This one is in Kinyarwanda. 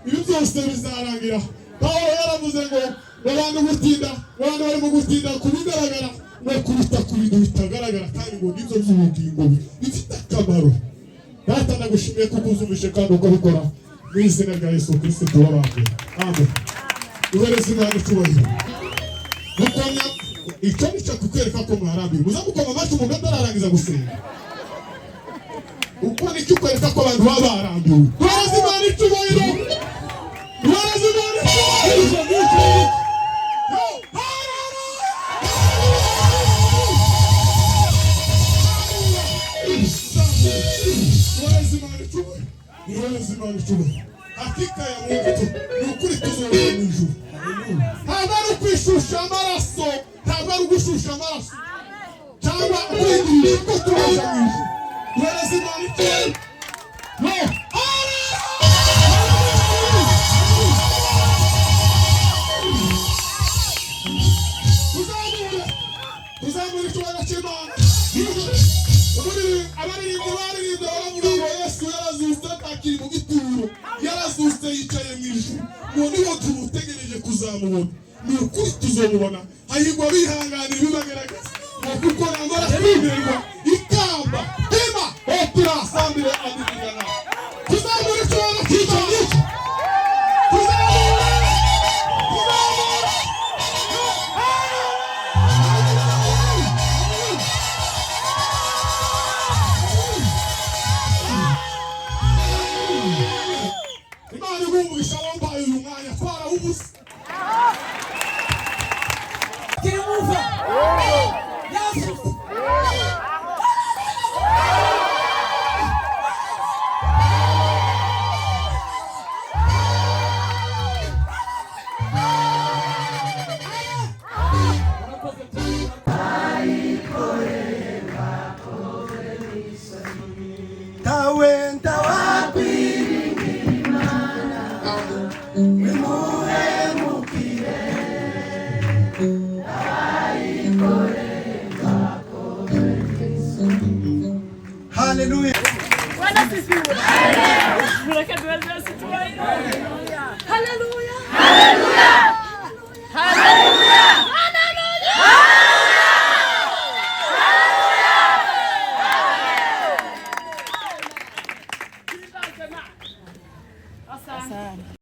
byose bizarangira. Pawulo yaravuze ngo abantu barimo gutinda kubigaragara no kuruta ku bintu bitagaragara kandi ngo nibyo by'ubugingo bifite akamaro. Data ndagushimiye kuko uzumvishe kandi ukabikora mu izina rya Yesu Kristo tubabambe. Amen. Uhereze Imana icyubahiro. Mukomya icyo nicyo kukwereka ko mwarambiwe. Muzamukoma amacu umuntu atararangiza gusenga. Uko nicyo ukwereka ko abantu baba barambiwe. Uhereze Imana icyubahiro. Uhereze Imana icyubahiro. Hakika ya Mungu ni ukuri tuzobera mu ijuru. Ntabwo ari ukwishusha amaraso, ntabwo ari ugushusha amaraso cyangwa kwigisha ko tubaza mu ijuru. Uhereze Imana icyubahiro. Tuzamure icyubahiro cy'Imana. Abaririmbyi baravuga ngo Yesu yarazutse atakiri mu gituro, yarazutse yicaye mu ijuru. Ngo niho tumutegereje kuzamubona. Ni ukuri tuzomubona. Hahirwa bihanganira ibibagaragaza. Kuko ntabwo arashimirwa ikamba hema oturasambire adigana. Tuzamure icyubahiro cy'Imana. Hallelujah.